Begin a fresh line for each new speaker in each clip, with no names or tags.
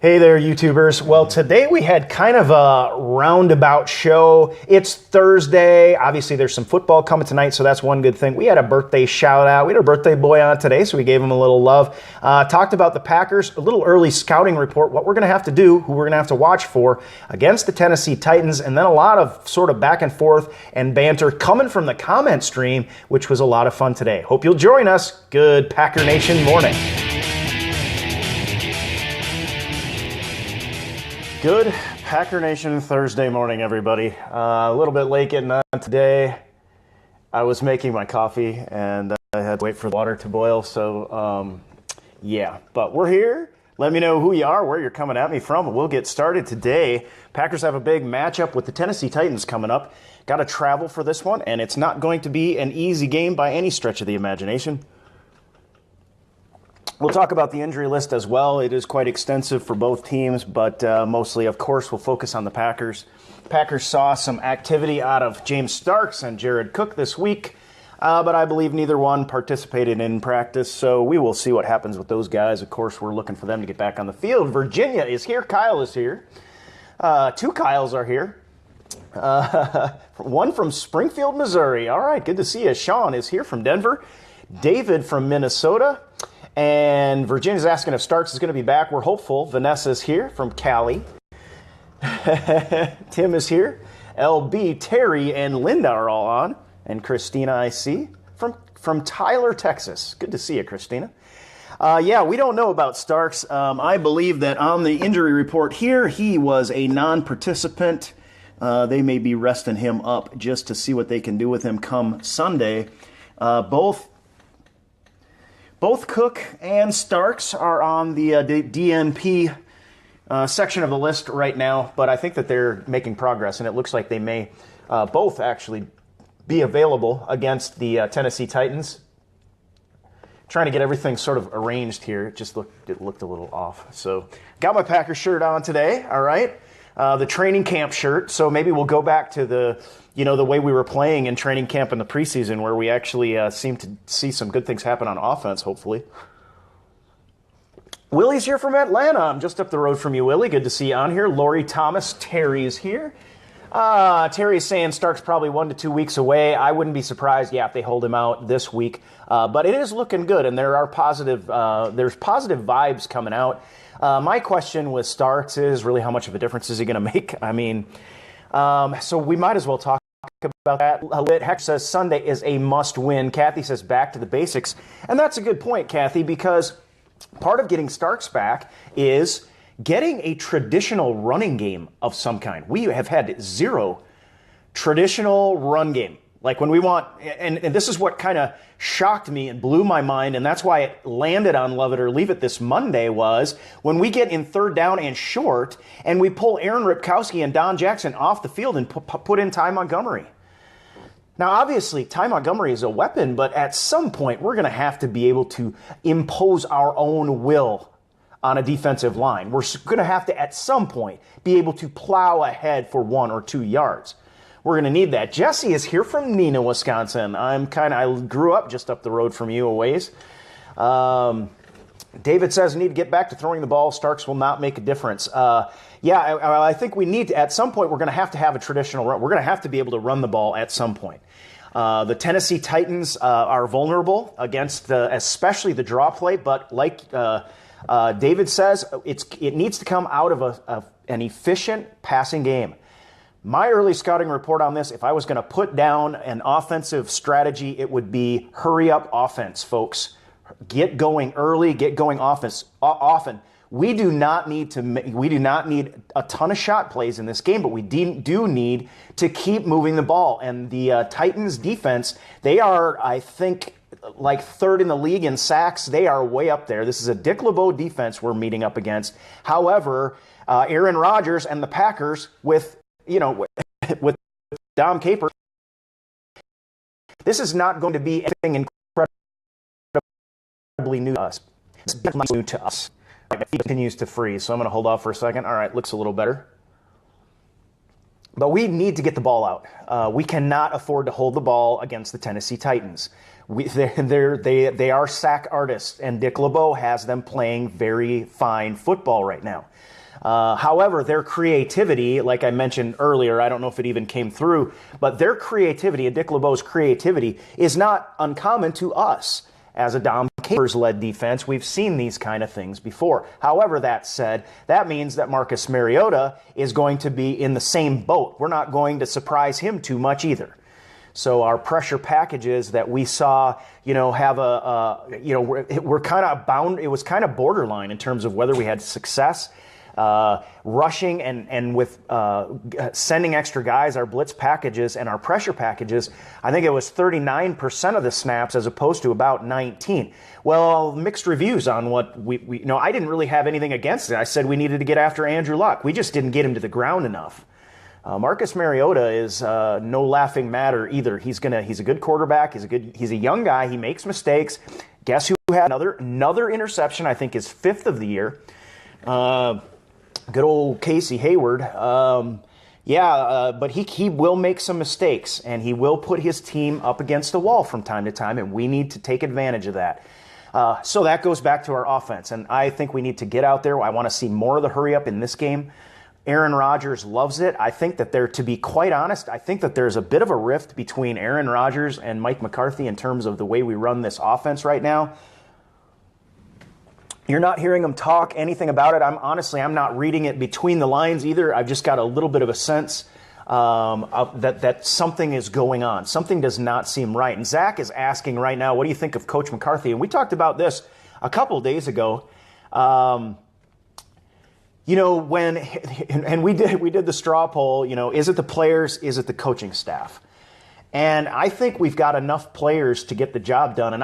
Hey there, YouTubers. Well, today we had kind of a roundabout show. It's Thursday. Obviously, there's some football coming tonight, so that's one good thing. We had a birthday shout out. We had a birthday boy on today, so we gave him a little love. Talked about the Packers, a little early scouting report, what we're going to have to do, who we're going to have to watch for against the Tennessee Titans, and then a lot of sort of back and forth and banter coming from the comment stream, which was a lot of fun today. Hope you'll join us. Good Packer Nation morning. Good Packer Nation Thursday morning, everybody. A little bit late getting on today. I was making my coffee and I had to wait for the water to boil. So, yeah, but we're here. Let me know who you are, where you're coming at me from. We'll get started today. Packers have a big matchup with the Tennessee Titans coming up. Got to travel for this one, and it's not going to be an easy game by any stretch of the imagination. We'll talk about the injury list as well. It is quite extensive for both teams, but mostly, of course, we'll focus on the Packers. Packers saw some activity out of James Starks and Jared Cook this week, but I believe neither one participated in practice, so we will see what happens with those guys. Of course, we're looking for them to get back on the field. Virginia is here. Kyle is here. Two Kyles are here. One from Springfield, Missouri. All right, good to see you. Sean is here from Denver. David from Minnesota. And Virginia's asking if Starks is going to be back. We're hopeful. Vanessa's here from Cali. Tim is here. LB, Terry, and Linda are all on. And Christina, I see, from Tyler, Texas. Good to see you, Christina. Yeah, we don't know about Starks. I believe that on the injury report here, he was a non-participant. They may be resting him up just to see what they can do with him come Sunday. Both Cook and Starks are on the DNP section of the list right now, but I think that they're making progress, and it looks like they may both actually be available against the Tennessee Titans. Trying to get everything sort of arranged here. It looked a little off. So got my Packers shirt on today, all right? The training camp shirt, so maybe we'll go back to the way we were playing in training camp in the preseason, where we actually seem to see some good things happen on offense, hopefully. Willie's here from Atlanta. I'm just up the road from you, Willie. Good to see you on here. Lori Thomas, Terry's here. Terry's saying Stark's probably 1 to 2 weeks away. I wouldn't be surprised, if they hold him out this week. But it is looking good, and there's positive vibes coming out. My question with Starks is really how much of a difference is he going to make? I mean, so we might as well talk about that. Heck says Sunday is a must-win. Kathy says back to the basics. And that's a good point, Kathy, because part of getting Starks back is getting a traditional running game of some kind. We have had zero traditional run game. Like when we want, and this is what kind of shocked me and blew my mind, and that's why it landed on Love It or Leave It this Monday, was when we get in third down and short, and we pull Aaron Ripkowski and Don Jackson off the field and put in Ty Montgomery. Now, obviously, Ty Montgomery is a weapon, but at some point, we're going to have to be able to impose our own will on a defensive line. We're going to have to, at some point, be able to plow ahead for 1 or 2 yards. We're going to need that. Jesse is here from Neenah, Wisconsin. I grew up just up the road from you a ways. David says, need to get back to throwing the ball. Starks will not make a difference. I think we need to, at some point, we're going to have a traditional run. We're going to have to be able to run the ball at some point. The Tennessee Titans are vulnerable against especially the draw play, but like David says, it needs to come out of an efficient passing game. My early scouting report on this, if I was going to put down an offensive strategy, it would be hurry up offense, folks. Get going early, get going offense often. We do not need a ton of shot plays in this game, but we do need to keep moving the ball. And the Titans defense, they are, I think, like third in the league in sacks. They are way up there. This is a Dick LeBeau defense we're meeting up against. However, Aaron Rodgers and the Packers with Dom Capers, this is not going to be anything incredibly new to us. It's new to us. Right, my feed continues to freeze, so I'm going to hold off for a second. All right, looks a little better. But we need to get the ball out. We cannot afford to hold the ball against the Tennessee Titans. They are sack artists, and Dick LeBeau has them playing very fine football right now. However, their creativity, like I mentioned earlier, I don't know if it even came through, but their creativity, and Dick LeBeau's creativity, is not uncommon to us. As a Dom Capers-led defense, we've seen these kind of things before. However, that said, that means that Marcus Mariota is going to be in the same boat. We're not going to surprise him too much either. So our pressure packages that we saw, have we're kind of bound. It was kind of borderline in terms of whether we had success rushing and with sending extra guys, our blitz packages and our pressure packages. I think it was 39% of the snaps as opposed to about 19. Well, mixed reviews on what we I didn't really have anything against it. I said we needed to get after Andrew Luck. We just didn't get him to the ground enough. Marcus Mariota is no laughing matter either. He's a good quarterback. He's a young guy. He makes mistakes. Guess who had another interception? I think his 5th of the year. Good old Casey Hayward. But he will make some mistakes, and he will put his team up against the wall from time to time, and we need to take advantage of that. So that goes back to our offense, and I think we need to get out there. I want to see more of the hurry up in this game. Aaron Rodgers loves it. I think that to be quite honest, I think that there's a bit of a rift between Aaron Rodgers and Mike McCarthy in terms of the way we run this offense right now. You're not hearing them talk anything about it. I'm not reading it between the lines either. I've just got a little bit of a sense that something is going on. Something does not seem right. And Zach is asking right now, what do you think of Coach McCarthy? And we talked about this a couple of days ago. We did the straw poll, is it the players, is it the coaching staff? And I think we've got enough players to get the job done. And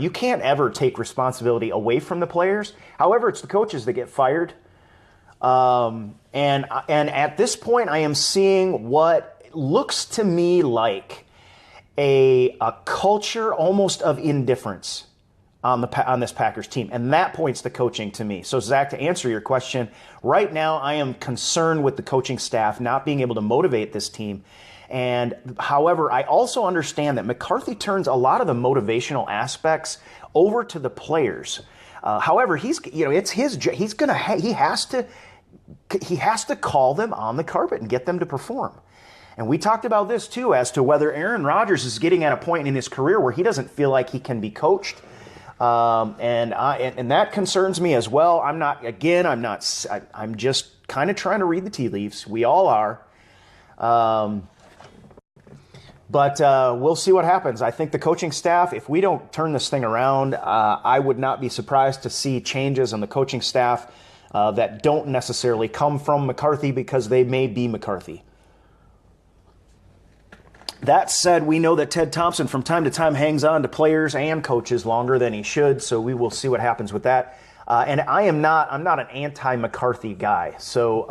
you can't ever take responsibility away from the players. However, it's the coaches that get fired. And at this point, I am seeing what looks to me like a culture almost of indifference on this Packers team. And that points to coaching to me. So, Zach, to answer your question, right now I am concerned with the coaching staff not being able to motivate this team. And however, I also understand that McCarthy turns a lot of the motivational aspects over to the players. However, it's his. He has to call them on the carpet and get them to perform. And we talked about this too, as to whether Aaron Rodgers is getting at a point in his career where he doesn't feel like he can be coached. And that concerns me as well. I'm just kind of trying to read the tea leaves. We all are. But we'll see what happens. I think the coaching staff, if we don't turn this thing around, I would not be surprised to see changes on the coaching staff that don't necessarily come from McCarthy, because they may be McCarthy. That said, we know that Ted Thompson from time to time hangs on to players and coaches longer than he should, so we will see what happens with that. And I'm not an anti-McCarthy guy. So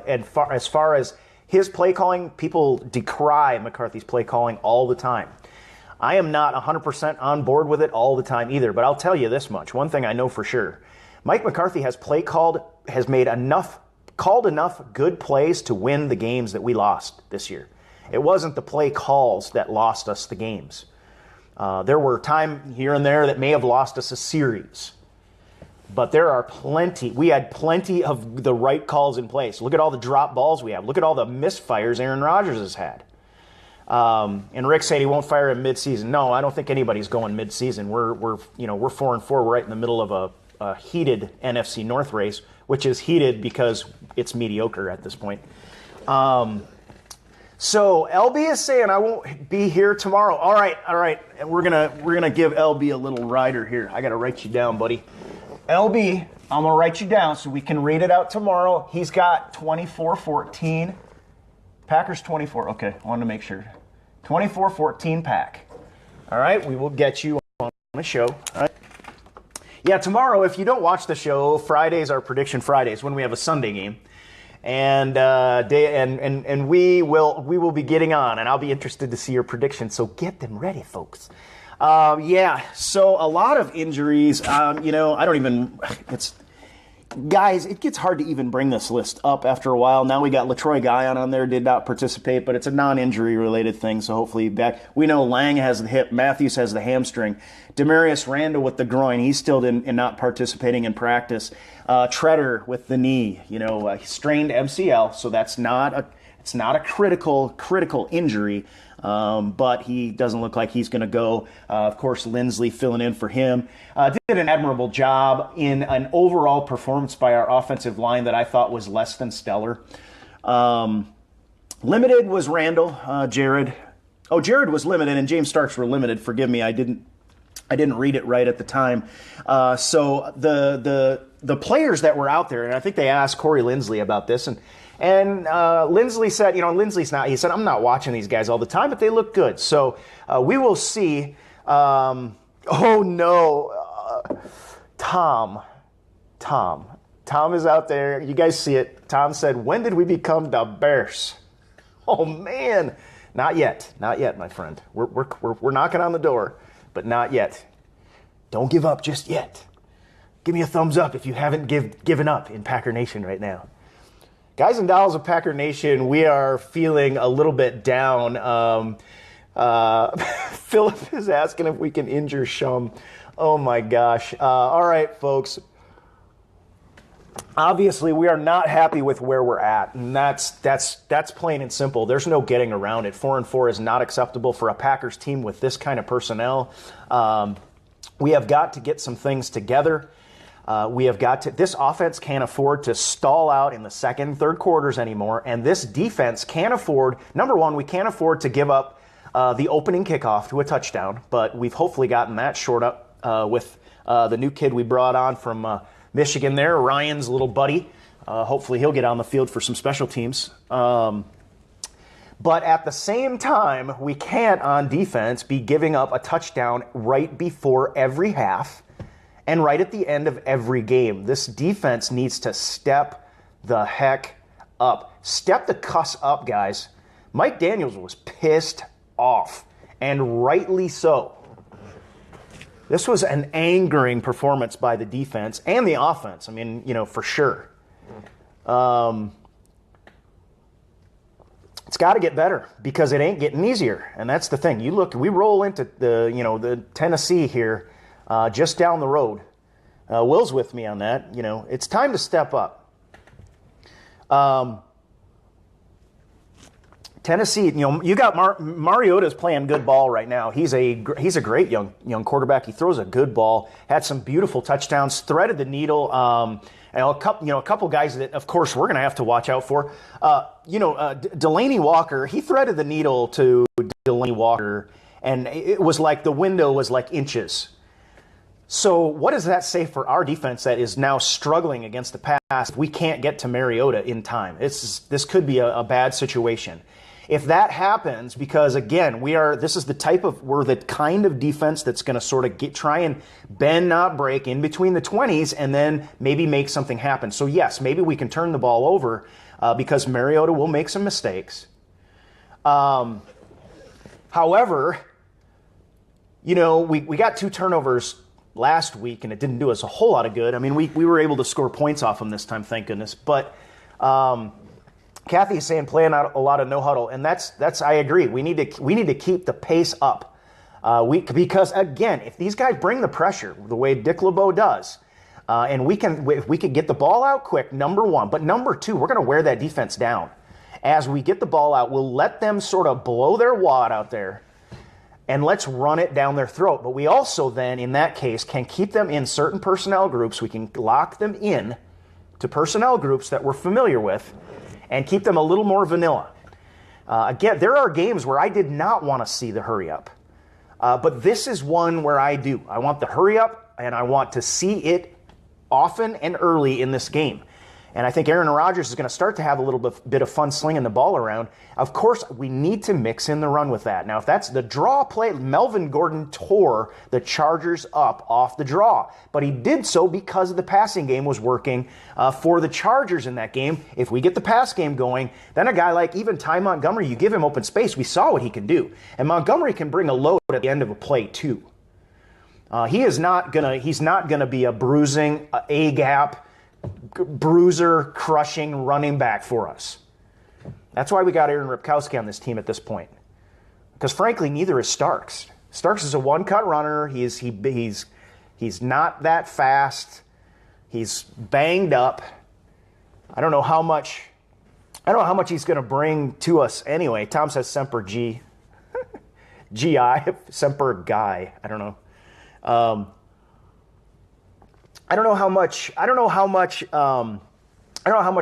as far as his play calling, people decry McCarthy's play calling all the time. I am not 100% on board with it all the time either, but I'll tell you this much. One thing I know for sure. Mike McCarthy has called enough good plays to win the games that we lost this year. It wasn't the play calls that lost us the games. There were time here and there that may have lost us a series. But we had plenty of the right calls in place. Look at all the drop balls we have. Look at all the misfires Aaron Rodgers has had. And Rick said he won't fire him midseason. No, I don't think anybody's going midseason. We're 4-4. We're right in the middle of a heated NFC North race, which is heated because it's mediocre at this point. So LB is saying I won't be here tomorrow. All right. And we're gonna give LB a little rider here. I gotta write you down, buddy. LB, I'm gonna write you down so we can read it out tomorrow. He's got 24-14. Packers 24. Okay, I wanted to make sure. 24-14 pack. All right, we will get you on the show. All right. Yeah, tomorrow, if you don't watch the show, Fridays are Prediction Fridays when we have a Sunday game. And we will be getting on, and I'll be interested to see your predictions. So get them ready, folks. So a lot of injuries. I don't even. Guys, it gets hard to even bring this list up after a while. Now we got LaTroy Guion on there, did not participate, but it's a non-injury related thing, so hopefully back. We know Lang has the hip, Matthews has the hamstring. Demarius Randall with the groin, he's still not participating in practice. Treader with the knee, strained MCL, so it's not a critical injury. But he doesn't look like he's going to go. Of course, Lindsley filling in for him. Did an admirable job in an overall performance by our offensive line that I thought was less than stellar. Limited was Randall, Jared. Oh, Jared was limited, and James Starks were limited. Forgive me, I didn't read it right at the time. So the players that were out there, and I think they asked Corey Lindsley about this, and Lindsley said, he said, I'm not watching these guys all the time, but they look good. So we will see. Tom is out there. You guys see it. Tom said, when did we become the Bears? Oh, man. Not yet, my friend. We're knocking on the door, but not yet. Don't give up just yet. Give me a thumbs up if you haven't given up in Packer Nation right now. Guys and dolls of Packer Nation, we are feeling a little bit down. Philip is asking if we can injure Shum. Oh my gosh. All right, folks. Obviously, we are not happy with where we're at, and that's plain and simple. There's no getting around it. 4-4 is not acceptable for a Packers team with this kind of personnel. We have got to get some things together. This offense can't afford to stall out in the second and third quarters anymore, and this defense can't afford, number one, we can't afford to give up the opening kickoff to a touchdown, but we've hopefully gotten that short up with the new kid we brought on from Michigan there, Ryan's little buddy. Hopefully he'll get on the field for some special teams. But at the same time, we can't, on defense, be giving up a touchdown right before every half and right at the end of every game. This defense needs to step the heck up. Step the cuss up, guys. Mike Daniels was pissed off, and rightly so. This was an angering performance by the defense and the offense. I mean, for sure. It's got to get better because it ain't getting easier, and that's the thing. We roll into the Tennessee here. Just down the road. Will's with me on that. It's time to step up. Tennessee, you got Mariota's playing good ball right now. He's a great young quarterback. He throws a good ball. Had some beautiful touchdowns. Threaded the needle. And a couple guys that, of course, we're going to have to watch out for. Delaney Walker. He threaded the needle to Delaney Walker, and it was like the window was like inches. So what does that say for our defense that is now struggling against the pass? We can't get to Mariota in time. This could be a bad situation. If that happens, because again, we're the kind of defense that's going to sort of try and bend, not break in between the 20s and then maybe make something happen. So yes, maybe we can turn the ball over because Mariota will make some mistakes. However, we got 2 turnovers last week, and it didn't do us a whole lot of good. I mean, we were able to score points off them this time, thank goodness. But Kathy is saying playing out a lot of no huddle, and that's I agree. We need to keep the pace up. Because again, if these guys bring the pressure the way Dick LeBeau does, and if we can get the ball out quick, number one. But number two, we're going to wear that defense down. As we get the ball out, we'll let them sort of blow their wad out there. And let's run it down their throat. But we also then, in that case, can keep them in certain personnel groups. We can lock them in to personnel groups that we're familiar with and keep them a little more vanilla. Again, there are games where I did not want to see the hurry up. But this is one where I do. I want the hurry up, and I want to see it often and early in this game. And I think Aaron Rodgers is going to start to have a little bit of fun slinging the ball around. Of course, we need to mix in the run with that. Now, if that's the draw play, Melvin Gordon tore the Chargers up off the draw. But he did so because the passing game was working for the Chargers in that game. If we get the pass game going, then a guy like even Ty Montgomery, you give him open space, we saw what he can do. And Montgomery can bring a load at the end of a play, too. He's not gonna be a bruising, A-gap, bruiser, crushing running back for us. That's why we got Aaron Ripkowski on this team at this point. Because frankly, neither is Starks. Starks is a one-cut runner. He's not that fast. He's banged up. I don't know how much he's going to bring to us anyway. Tom says Semper G. G.I. Semper Guy. I don't know. I don't know how much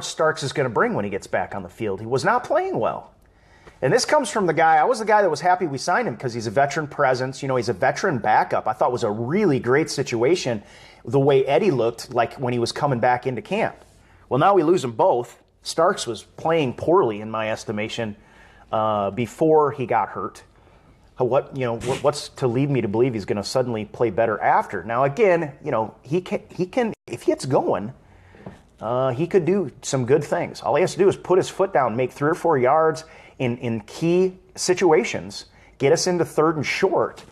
Starks is going to bring when he gets back on the field. He was not playing well. And this comes from I was the guy that was happy we signed him because he's a veteran presence. He's a veteran backup. I thought it was a really great situation the way Eddie looked like when he was coming back into camp. Well, now we lose them both. Starks was playing poorly in my estimation before he got hurt. What's to lead me to believe he's going to suddenly play better after? Now, again, he can if he gets going, he could do some good things. All he has to do is put his foot down, make 3 or 4 yards in key situations, get us into 3rd and short,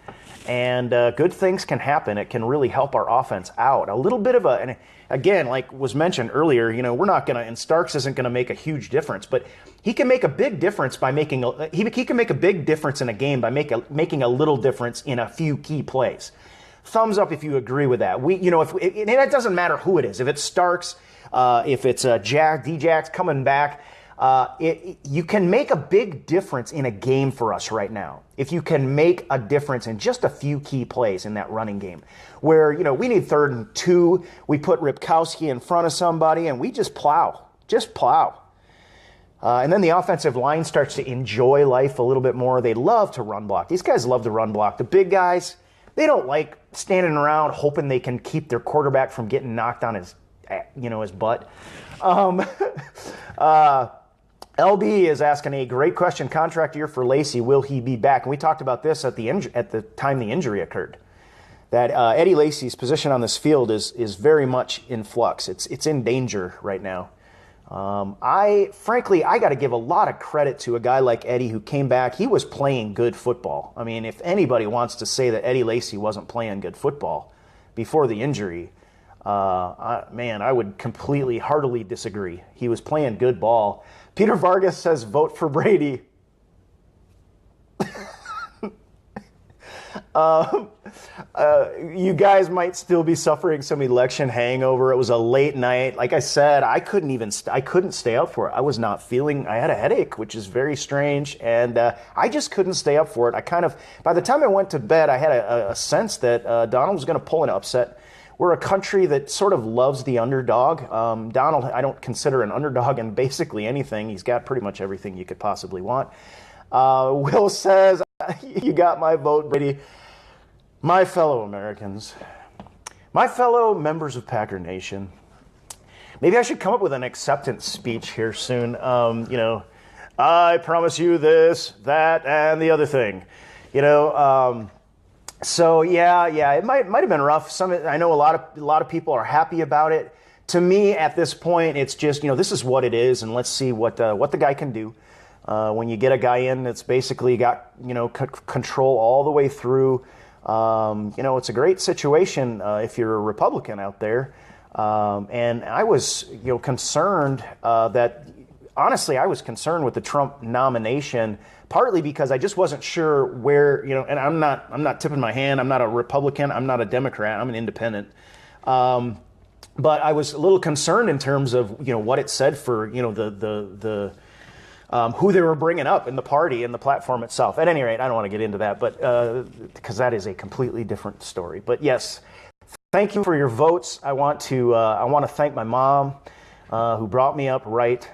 and good things can happen. It can really help our offense out. A little bit of and again, like was mentioned earlier, we're not going to, and Starks isn't going to make a huge difference, but he can make a big difference by he can make a big difference in a game by making a little difference in a few key plays. Thumbs up if you agree with that. And it doesn't matter who it is. If it's Starks, if it's D-Jax coming back, you can make a big difference in a game for us right now. If you can make a difference in just a few key plays in that running game where, we need 3rd and 2, we put Ripkowski in front of somebody and we just plow. And then the offensive line starts to enjoy life a little bit more. They love to run block. These guys love to run block. The big guys, they don't like standing around hoping they can keep their quarterback from getting knocked on his butt. LB is asking a great question. Contract year for Lacy. Will he be back? And we talked about this at the time the injury occurred. That Eddie Lacy's position on this field is very much in flux. It's in danger right now. I got to give a lot of credit to a guy like Eddie who came back. He was playing good football. I mean, if anybody wants to say that Eddie Lacy wasn't playing good football before the injury, I would heartily disagree. He was playing good ball. Peter Vargas says, vote for Brady. You guys might still be suffering some election hangover. It was a late night. Like I said, I couldn't stay up for it. I was not feeling, I had a headache, which is very strange. And I just couldn't stay up for it. By the time I went to bed, I had a sense that Donald was going to pull an upset. We're a country that sort of loves the underdog. Donald, I don't consider an underdog in basically anything. He's got pretty much everything you could possibly want. Will says, you got my vote, Brady. My fellow Americans, my fellow members of Packer Nation, maybe I should come up with an acceptance speech here soon. I promise you this, that, and the other thing. So it might have been rough. I know a lot of people are happy about it. To me, at this point, it's just this is what it is, and let's see what the guy can do. When you get a guy in that's basically got control all the way through, it's a great situation if you're a Republican out there. And I was concerned that honestly I was concerned with the Trump nomination. Partly because I just wasn't sure where, and I'm not tipping my hand. I'm not a Republican. I'm not a Democrat. I'm an independent. But I was a little concerned in terms of, what it said for, the who they were bringing up in the party and the platform itself. At any rate, I don't want to get into that, but because that is a completely different story. But yes, thank you for your votes. I want to thank my mom, who brought me up right,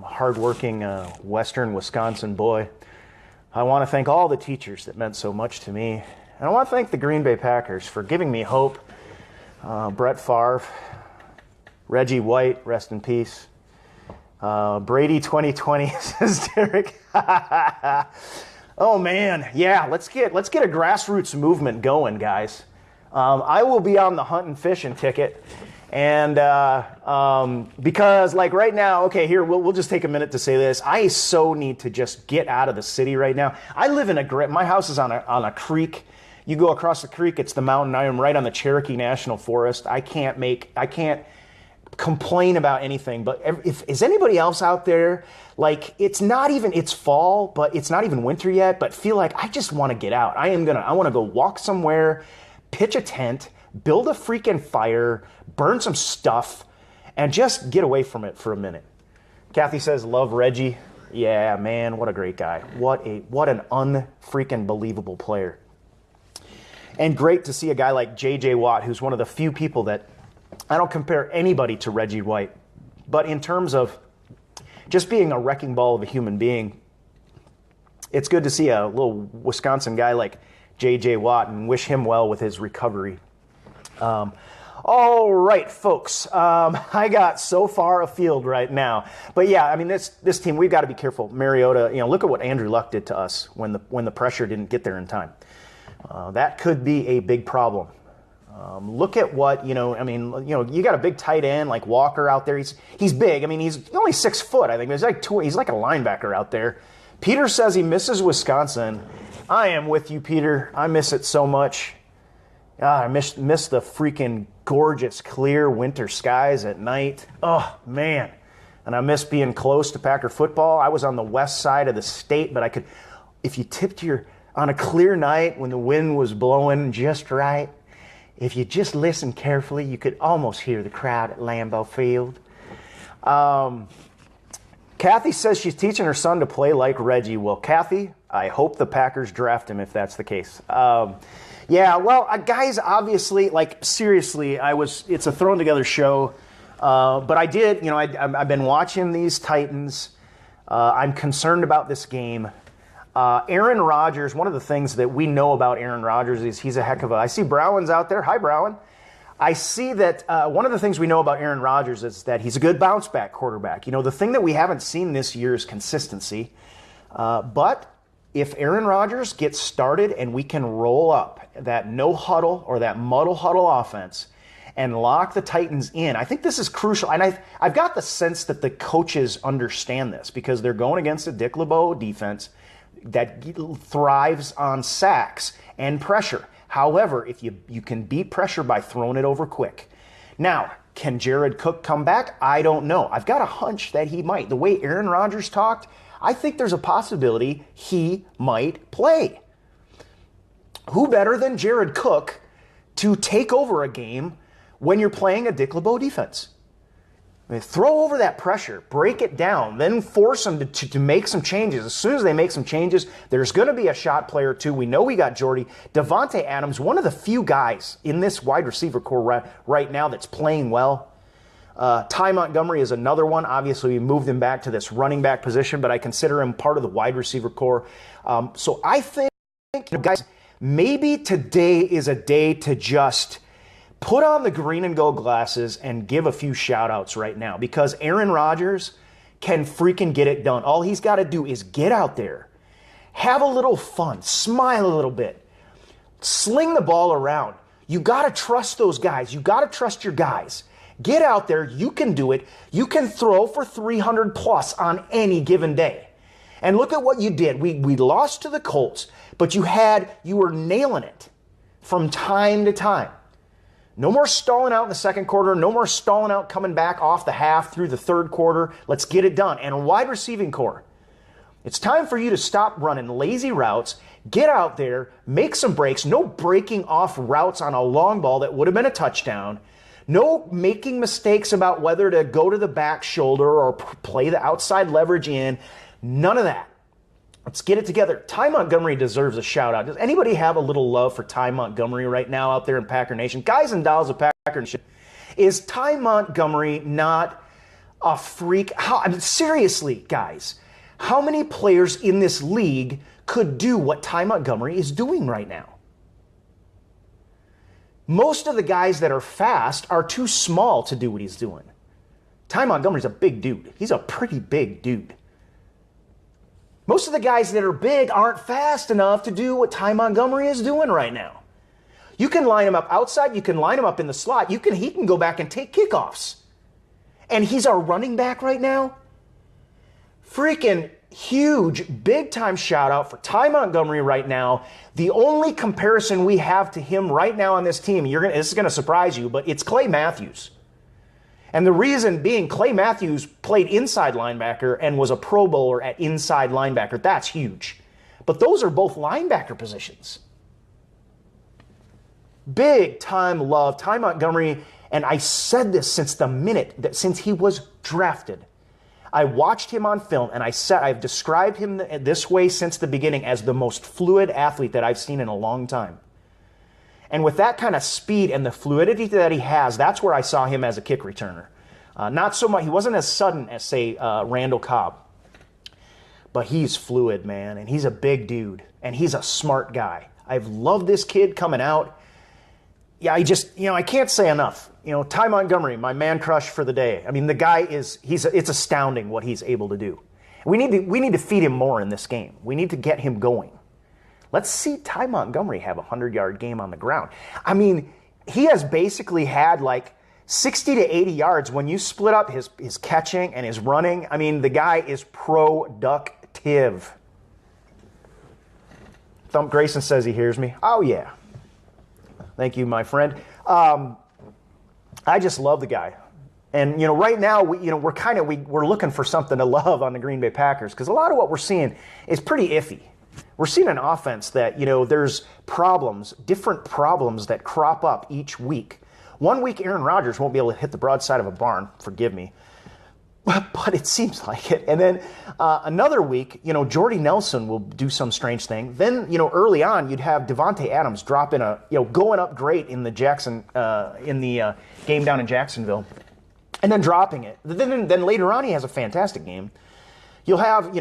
hardworking Western Wisconsin boy. I want to thank all the teachers that meant so much to me. And I want to thank the Green Bay Packers for giving me hope. Brett Favre, Reggie White, rest in peace. Brady 2020, says Derek. Oh man, yeah, let's get a grassroots movement going, guys. I will be on the hunt and fishing ticket. And because like right now, okay, here, we'll just take a minute to say this. I so need to just get out of the city right now. I live in my house is on a creek. You go across the creek, it's the mountain. I am right on the Cherokee National Forest. I can't complain about anything, but if is anybody else out there, like, it's fall, but it's not even winter yet, but feel like I just want to get out. I want to go walk somewhere, pitch a tent, build a freaking fire, burn some stuff, and just get away from it for a minute. Kathy says, love Reggie. Yeah, man, what a great guy. What an unfreaking believable player. And great to see a guy like J.J. Watt, who's one of the few people that I don't compare anybody to Reggie White. But in terms of just being a wrecking ball of a human being, it's good to see a little Wisconsin guy like J.J. Watt and wish him well with his recovery. All right, folks. I got so far afield right now. But yeah, I mean, this team, we've got to be careful. Mariota, look at what Andrew Luck did to us when the pressure didn't get there in time. That could be a big problem. Look at what, you got a big tight end like Walker out there. He's big. I mean, he's only 6 foot, I think. He's like a linebacker out there. Peter says he misses Wisconsin. I am with you, Peter. I miss it so much. I miss the freaking gorgeous, clear winter skies at night. Oh, man. And I miss being close to Packer football. I was on the west side of the state, but if you tipped on a clear night when the wind was blowing just right, if you just listened carefully, you could almost hear the crowd at Lambeau Field. Kathy says she's teaching her son to play like Reggie. Well, Kathy, I hope the Packers draft him if that's the case. Yeah, well, guys, obviously, like, seriously, it's a thrown together show. But I did, I've been watching these Titans. I'm concerned about this game. Aaron Rodgers, one of the things that we know about Aaron Rodgers is he's a heck of I see Browan's out there. Hi, Browan. I see that one of the things we know about Aaron Rodgers is that he's a good bounce back quarterback. The thing that we haven't seen this year is consistency. But if Aaron Rodgers gets started and we can roll up that no huddle or that muddle huddle offense and lock the Titans in, I think this is crucial. And I've got the sense that the coaches understand this because they're going against a Dick LeBeau defense that thrives on sacks and pressure. However, if you can beat pressure by throwing it over quick. Now, can Jared Cook come back? I don't know. I've got a hunch that he might. The way Aaron Rodgers talked, I think there's a possibility he might play. Who better than Jared Cook to take over a game when you're playing a Dick LeBeau defense? Throw over that pressure, break it down, then force them to make some changes. As soon as they make some changes, there's going to be a shot player too. We know we got Jordy. Davante Adams, one of the few guys in this wide receiver core right now that's playing well. Ty Montgomery is another one. Obviously, we moved him back to this running back position, but I consider him part of the wide receiver core. So I think, guys, maybe today is a day to just put on the green and gold glasses and give a few shout outs right now because Aaron Rodgers can freaking get it done. All he's got to do is get out there, have a little fun, smile a little bit, sling the ball around. You got to trust those guys. You got to trust your guys. Get out there. You can do it. You can throw for 300 plus on any given day. And look at what you did. We lost to the Colts, but you were nailing it from time to time. No more stalling out in the second quarter. No more stalling out coming back off the half through the third quarter. Let's get it done. And a wide receiving core. It's time for you to stop running lazy routes. Get out there. Make some breaks. No breaking off routes on a long ball that would have been a touchdown. No making mistakes about whether to go to the back shoulder or play the outside leverage in. None of that. Let's get it together. Ty Montgomery deserves a shout out. Does anybody have a little love for Ty Montgomery right now out there in Packer Nation? Guys and dolls of Packer Nation. Is Ty Montgomery not a freak? Seriously, guys, how many players in this league could do what Ty Montgomery is doing right now? Most of the guys that are fast are too small to do what he's doing. Ty Montgomery's a big dude. He's a pretty big dude. Most of the guys that are big aren't fast enough to do what Ty Montgomery is doing right now. You can line him up outside. You can line him up in the slot. He can go back and take kickoffs. And he's our running back right now. Freaking huge, big-time shout-out for Ty Montgomery right now. The only comparison we have to him right now on this team, this is going to surprise you, but it's Clay Matthews. And the reason being, Clay Matthews played inside linebacker and was a Pro Bowler at inside linebacker. That's huge. But those are both linebacker positions. Big time love. Ty Montgomery, and I said this since he was drafted. I watched him on film, and I've described him this way since the beginning as the most fluid athlete that I've seen in a long time. And with that kind of speed and the fluidity that he has, that's where I saw him as a kick returner. Not so much, he wasn't as sudden as, say, Randall Cobb. But he's fluid, man, and he's a big dude, and he's a smart guy. I've loved this kid coming out. Yeah, I can't say enough. Ty Montgomery, my man crush for the day. I mean, the guy it's astounding what he's able to do. We need to feed him more in this game. We need to get him going. Let's see Ty Montgomery have a 100-yard game on the ground. I mean, he has basically had like 60 to 80 yards when you split up his catching and his running. I mean, the guy is productive. Thump Grayson says he hears me. Oh, yeah. Thank you, my friend. I just love the guy. And, right now, we're looking for something to love on the Green Bay Packers because a lot of what we're seeing is pretty iffy. We're seeing an offense that, there's different problems that crop up each week. One week, Aaron Rodgers won't be able to hit the broadside of a barn, forgive me, but it seems like it. And then another week, Jordy Nelson will do some strange thing. Then, early on, you'd have Davante Adams dropping going up great in the game down in Jacksonville, and then dropping it. Then later on, he has a fantastic game. You'll have,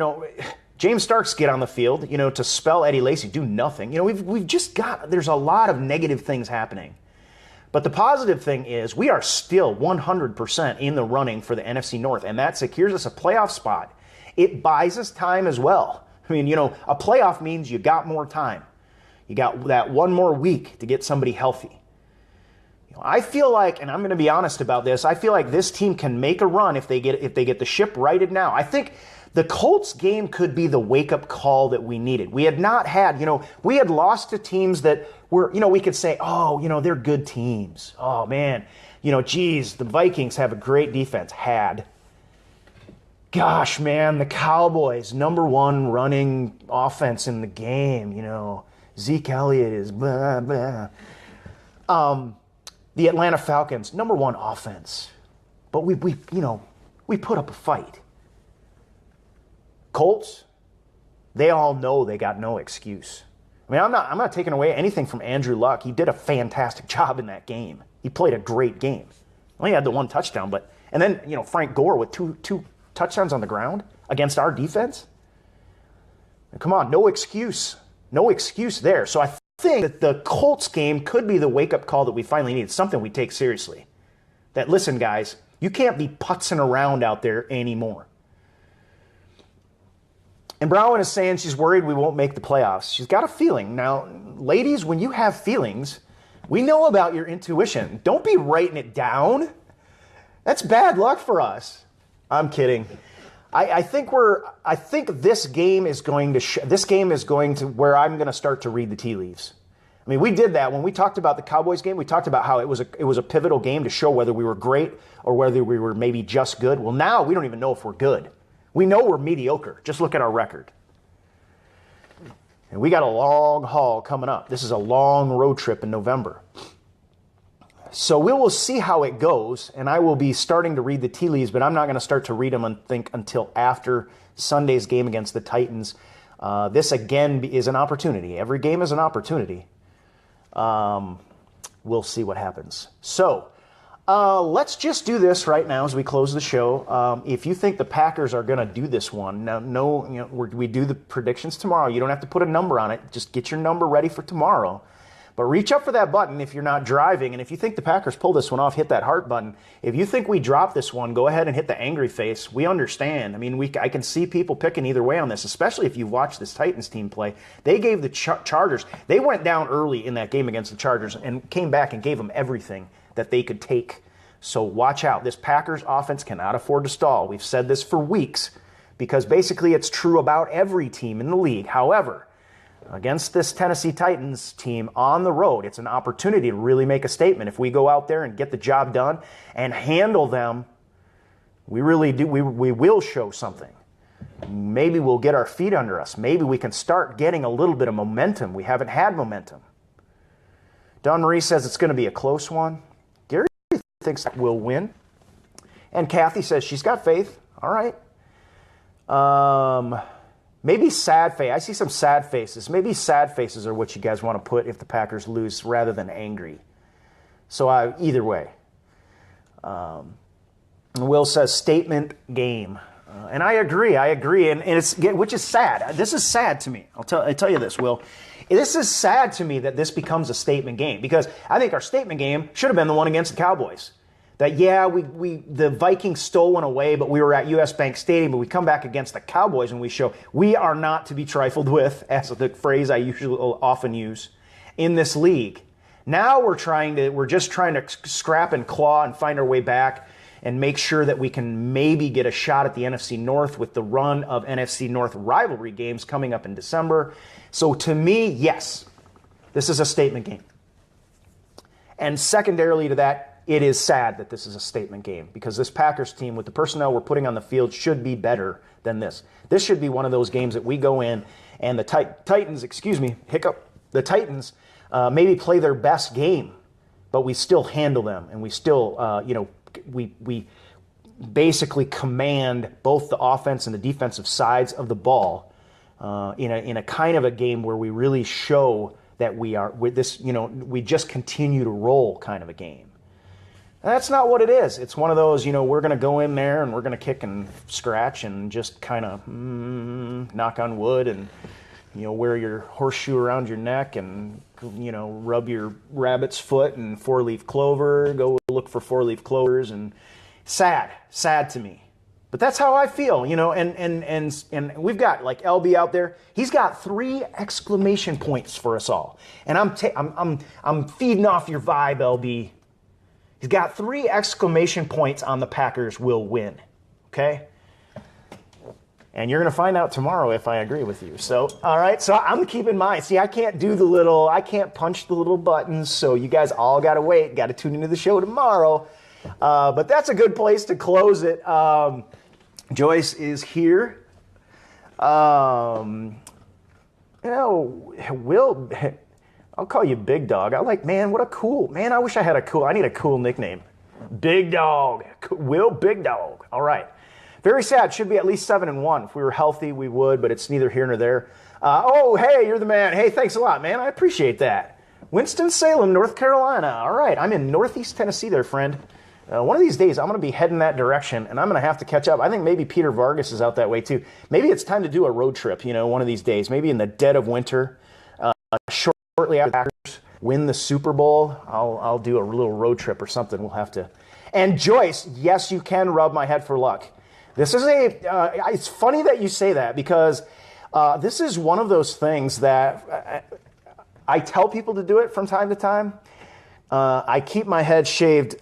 James Starks get on the field, to spell Eddie Lacy, do nothing. There's a lot of negative things happening. But the positive thing is we are still 100% in the running for the NFC North, and that secures us a playoff spot. It buys us time as well. I mean, a playoff means you got more time. You got that one more week to get somebody healthy. I feel like, and I'm going to be honest about this, I feel like this team can make a run if they get the ship righted now. I think the Colts game could be the wake-up call that we needed. We had not had, we had lost to teams that were, we could say, they're good teams. Oh, man, the Vikings have a great defense. Gosh, man, the Cowboys, #1 running offense in the game, Zeke Elliott is blah, blah. The Atlanta Falcons, #1 offense. But we put up a fight. Colts, they all know they got no excuse. I mean, I'm not taking away anything from Andrew Luck. He did a fantastic job in that game. He played a great game. Only had the one touchdown, and then Frank Gore with two touchdowns on the ground against our defense. Come on, no excuse there. So I think that the Colts game could be the wake-up call that we finally need. It's something we take seriously. That listen, guys, you can't be putzing around out there anymore. And Brown is saying she's worried we won't make the playoffs. She's got a feeling. Now, ladies, when you have feelings, we know about your intuition. Don't be writing it down. That's bad luck for us. I'm kidding. I think this game is going to where I'm going to start to read the tea leaves. I mean, we did that when we talked about the Cowboys game. We talked about how it was a pivotal game to show whether we were great or whether we were maybe just good. Well, now we don't even know if we're good. We know we're mediocre. Just look at our record. And we got a long haul coming up. This is a long road trip in November. So we will see how it goes, and I will be starting to read the tea leaves, but I'm not going to start to read them until after Sunday's game against the Titans. This, again, is an opportunity. Every game is an opportunity. We'll see what happens. So let's just do this right now as we close the show. If you think the Packers are going to do this one, we do the predictions tomorrow. You don't have to put a number on it. Just get your number ready for tomorrow. But reach up for that button if you're not driving. And if you think the Packers pull this one off, hit that heart button. If you think we drop this one, go ahead and hit the angry face. We understand. I mean, I can see people picking either way on this, especially if you've watched this Titans team play. They gave the Chargers, they went down early in that game against the Chargers and came back and gave them everything that they could take. So watch out. This Packers offense cannot afford to stall. We've said this for weeks because basically it's true about every team in the league. However, against this Tennessee Titans team on the road. It's an opportunity to really make a statement. If we go out there and get the job done and handle them, we really do. We will show something. Maybe we'll get our feet under us. Maybe we can start getting a little bit of momentum. We haven't had momentum. Don Marie says it's going to be a close one. Gary thinks we'll win. And Kathy says she's got faith. All right. Maybe sad face. I see some sad faces. Maybe sad faces are what you guys want to put if the Packers lose rather than angry. So either way. Will says statement game. And I agree. And it's, which is sad. This is sad to me. I tell you this, Will. This is sad to me that this becomes a statement game, because I think our statement game should have been the one against the Cowboys. That, yeah, the Vikings stole one away, but we were at US Bank Stadium, but we come back against the Cowboys and we show we are not to be trifled with, as the phrase I usually often use, in this league. Now we're just trying to scrap and claw and find our way back and make sure that we can maybe get a shot at the NFC North with the run of NFC North rivalry games coming up in December. So to me, yes, this is a statement game. And secondarily to that, it is sad that this is a statement game, because this Packers team, with the personnel we're putting on the field, should be better than this. This should be one of those games that we go in and the Titans, the Titans maybe play their best game, but we still handle them, and we still, we basically command both the offense and the defensive sides of the ball in a kind of a game where we really show that we just continue to roll kind of a game. And that's not what it is. It's one of those, we're going to go in there and we're going to kick and scratch and just kind of knock on wood and, wear your horseshoe around your neck and, rub your rabbit's foot and four-leaf clover, go look for four-leaf clovers, and sad to me. But that's how I feel, and we've got like LB out there. He's got 3 exclamation points for us all. And I'm feeding off your vibe, LB. He's got 3 exclamation points on the Packers will win, okay? And you're going to find out tomorrow if I agree with you. So, all right, so I'm keeping mine. See, I can't punch the little buttons, so you guys all got to wait. Got to tune into the show tomorrow. But that's a good place to close it. Joyce is here. Will... I'll call you Big Dog. I wish I need a cool nickname. Big Dog. Will Big Dog. All right. Very sad. Should be at least 7-1. If we were healthy, we would, but it's neither here nor there. Hey, you're the man. Hey, thanks a lot, man. I appreciate that. Winston-Salem, North Carolina. All right. I'm in Northeast Tennessee there, friend. One of these days, I'm going to be heading that direction, and I'm going to have to catch up. I think maybe Peter Vargas is out that way, too. Maybe it's time to do a road trip, one of these days. Maybe in the dead of winter, shortly after the Packers win the Super Bowl, I'll do a little road trip or something. We'll have to. And Joyce, yes, you can rub my head for luck. This is it's funny that you say that, because this is one of those things that I tell people to do it from time to time. I keep my head shaved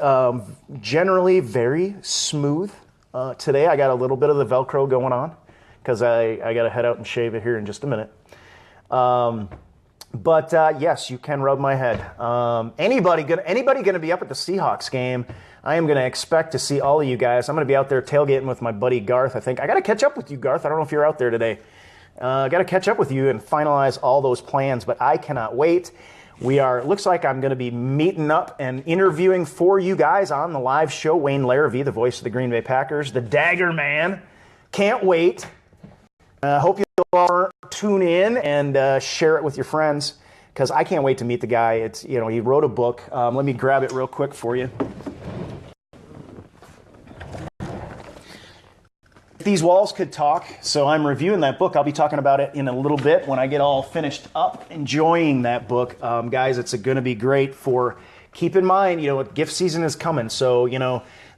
generally very smooth. Today I got a little bit of the Velcro going on because I got to head out and shave it here in just a minute. But yes, you can rub my head. Anybody gonna be up at the Seahawks game? I am gonna expect to see all of you guys. I'm gonna be out there tailgating with my buddy Garth. I think I gotta catch up with you, Garth. I don't know if you're out there today. I gotta catch up with you and finalize all those plans. But I cannot wait. Looks like I'm gonna be meeting up and interviewing for you guys on the live show. Wayne Larrivee, the voice of the Green Bay Packers, the Dagger Man. Can't wait. Hope you all tune in and share it with your friends, because I can't wait to meet the guy. It's he wrote a book. Let me grab it real quick for you. These Walls Could Talk. So I'm reviewing that book. I'll be talking about it in a little bit when I get all finished up enjoying that book. Guys, it's going to be great for, keep in mind, gift season is coming. So,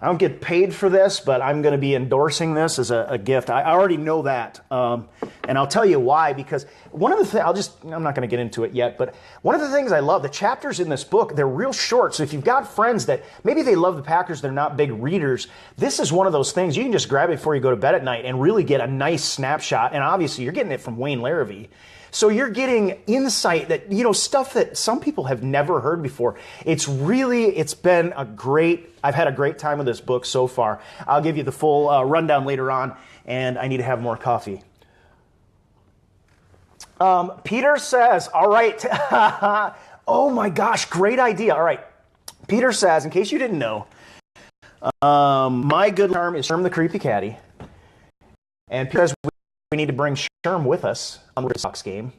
I don't get paid for this, but I'm going to be endorsing this as a gift. I already know that. And I'll tell you why, because one of the things, I'm not going to get into it yet, but one of the things I love, the chapters in this book, they're real short. So if you've got friends that maybe they love the Packers, they're not big readers, this is one of those things you can just grab it before you go to bed at night and really get a nice snapshot. And obviously you're getting it from Wayne Larrivee. So you're getting insight that, stuff that some people have never heard before. It's been I've had a great time with this book so far. I'll give you the full rundown later on, and I need to have more coffee. Peter says, all right. Oh my gosh, great idea. All right. Peter says, in case you didn't know, my good term is Sherm the Creepy Caddy. And because we need to bring Sherm with us on the Sox game.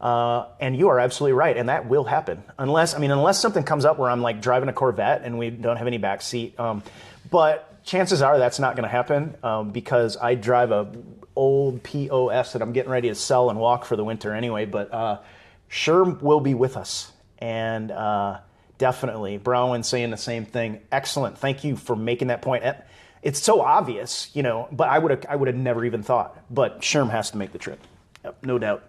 And you are absolutely right, and that will happen. Unless something comes up where I'm like driving a Corvette and we don't have any back seat. But chances are that's not going to happen because I drive a old POS that I'm getting ready to sell and walk for the winter anyway. But Sherm will be with us. And definitely, Brown saying the same thing. Excellent. Thank you for making that point. It's so obvious, but I would have never even thought. But Sherm has to make the trip. Yep, no doubt.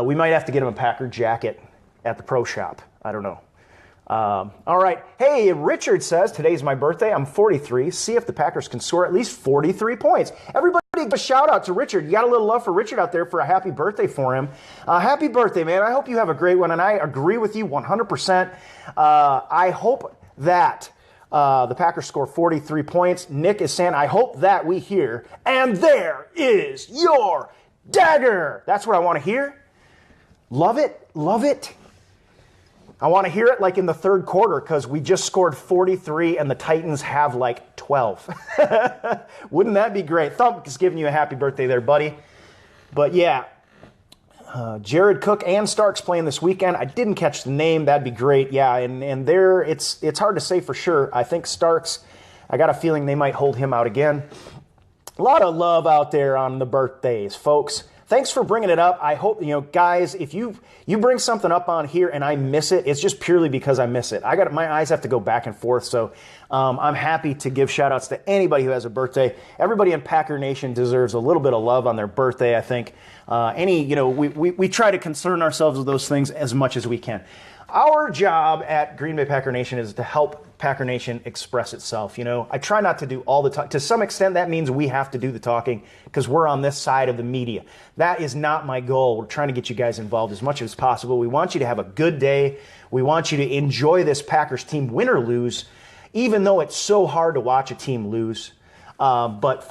We might have to get him a Packer jacket at the pro shop. I don't know. All right. Hey, Richard says, today's my birthday. I'm 43. See if the Packers can score at least 43 points. Everybody give a shout out to Richard. You got a little love for Richard out there for a happy birthday for him. Happy birthday, man. I hope you have a great one, and I agree with you 100%. I hope that the Packers score 43 points. Nick is saying, I hope that we hear, and there is your dagger. That's what I want to hear. Love it. Love it. I want to hear it like in the third quarter because we just scored 43 and the Titans have like 12. Wouldn't that be great? Thump is giving you a happy birthday there, buddy. But yeah, Jared Cook and Starks playing this weekend. I didn't catch the name. That'd be great. Yeah, and there it's hard to say for sure. I think Starks, I got a feeling they might hold him out again. A lot of love out there on the birthdays, folks. Thanks for bringing it up. I hope, guys, if you bring something up on here and I miss it, it's just purely because I miss it. My eyes have to go back and forth, so I'm happy to give shout-outs to anybody who has a birthday. Everybody in Packer Nation deserves a little bit of love on their birthday, I think. We try to concern ourselves with those things as much as we can. Our job at Green Bay Packer Nation is to help Packer Nation express itself. I try not to do all the talk. To some extent, that means we have to do the talking because we're on this side of the media. That is not my goal. We're trying to get you guys involved as much as possible. We want you to have a good day. We want you to enjoy this Packers team, win or lose, even though it's so hard to watch a team lose. But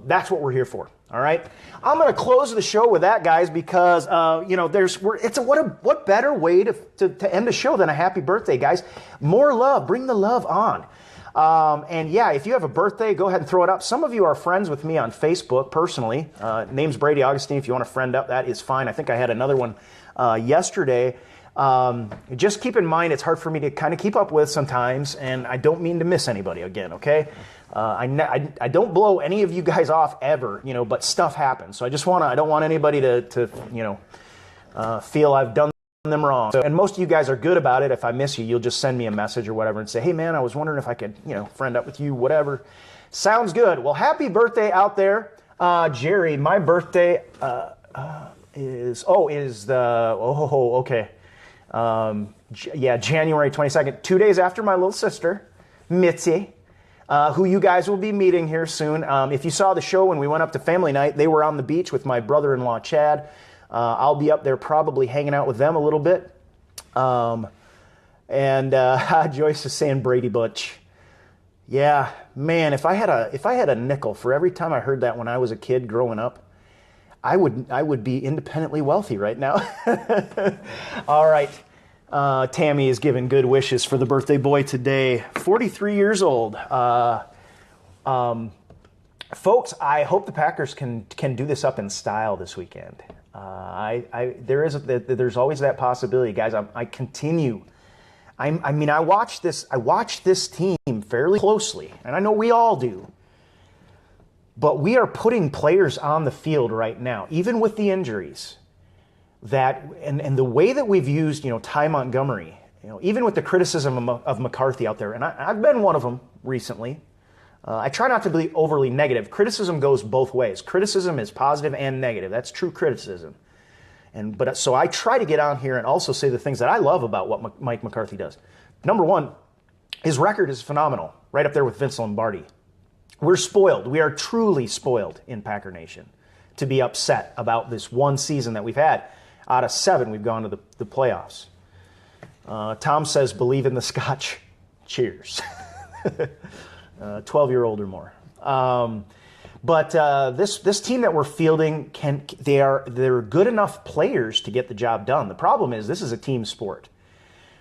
that's what we're here for. All right, I'm going to close the show with that, guys, because what better way to end a show than a happy birthday, guys? More love, bring the love on. And yeah, if you have a birthday, go ahead and throw it up. Some of you are friends with me on Facebook personally. Name's Brady Augustine. If you want to friend up, that is fine. I think I had another one yesterday. Just keep in mind, it's hard for me to kind of keep up with sometimes, and I don't mean to miss anybody again, okay? I don't blow any of you guys off ever, but stuff happens. So I don't want anybody to feel I've done them wrong. And most of you guys are good about it. If I miss you, you'll just send me a message or whatever and say, hey man, I was wondering if I could, friend up with you, whatever. Sounds good. Well, happy birthday out there. Jerry, my birthday, okay. January 22nd, 2 days after my little sister, Mitzi, who you guys will be meeting here soon. If you saw the show when we went up to family night, they were on the beach with my brother-in-law, Chad. I'll be up there probably hanging out with them a little bit. Joyce is saying Brady Butch. Yeah, man, if I had a nickel for every time I heard that when I was a kid growing up, I would be independently wealthy right now. All right. Tammy is giving good wishes for the birthday boy today. 43 years old. Folks, I hope the Packers can do this up in style this weekend. There's always that possibility, guys. I continue. I watch this team fairly closely, and I know we all do. But we are putting players on the field right now, even with the injuries. And the way that we've used, Ty Montgomery, even with the criticism of McCarthy out there, and I've been one of them recently. I try not to be overly negative. Criticism goes both ways. Criticism is positive and negative. That's true criticism. So I try to get on here and also say the things that I love about what Mike McCarthy does. Number one, his record is phenomenal, right up there with Vince Lombardi. We're spoiled. We are truly spoiled in Packer Nation to be upset about this one season that we've had. Out of 7, we've gone to the playoffs. Tom says, believe in the Scotch. Cheers. 12-year-old or more. But this team that we're fielding, they're good enough players to get the job done. The problem is this is a team sport.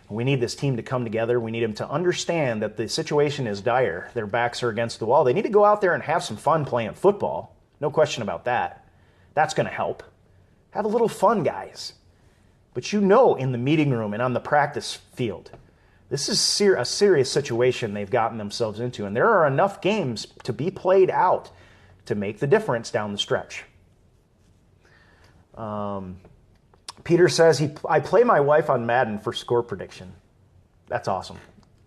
We need this team to come together. We need them to understand that the situation is dire. Their backs are against the wall. They need to go out there and have some fun playing football. No question about that. That's going to help. Have a little fun, guys. But in the meeting room and on the practice field, this is a serious situation they've gotten themselves into. And there are enough games to be played out to make the difference down the stretch. Peter says, I play my wife on Madden for score prediction. That's awesome.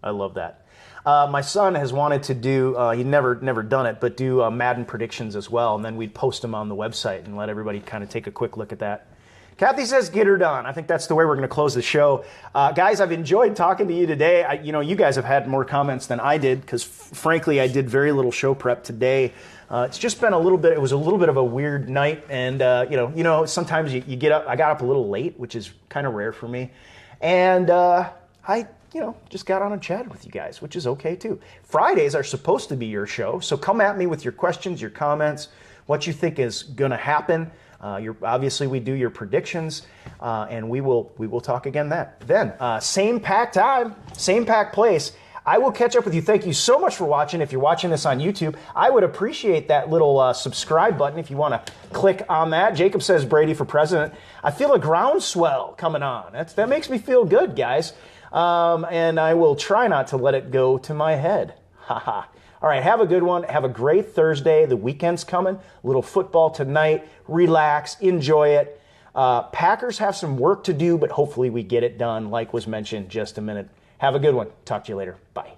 I love that. My son has wanted to do, he'd never done it, but do Madden predictions as well. And then we'd post them on the website and let everybody kind of take a quick look at that. Kathy says, get her done. I think that's the way we're going to close the show. Guys, I've enjoyed talking to you today. You guys have had more comments than I did because, frankly, I did very little show prep today. It's just been it was a little bit of a weird night. And, sometimes you get up. I got up a little late, which is kind of rare for me. And I just got on and chatted with you guys, which is okay, too. Fridays are supposed to be your show. So come at me with your questions, your comments, what you think is going to happen. Obviously, we do your predictions, and we will talk again then. Same pack time, same pack place. I will catch up with you. Thank you so much for watching. If you're watching this on YouTube, I would appreciate that little subscribe button if you want to click on that. Jacob says Brady for president. I feel a groundswell coming on. That makes me feel good, guys. And I will try not to let it go to my head. Haha. All right, have a good one. Have a great Thursday. The weekend's coming. A little football tonight. Relax. Enjoy it. Packers have some work to do, but hopefully we get it done, like was mentioned just a minute. Have a good one. Talk to you later. Bye.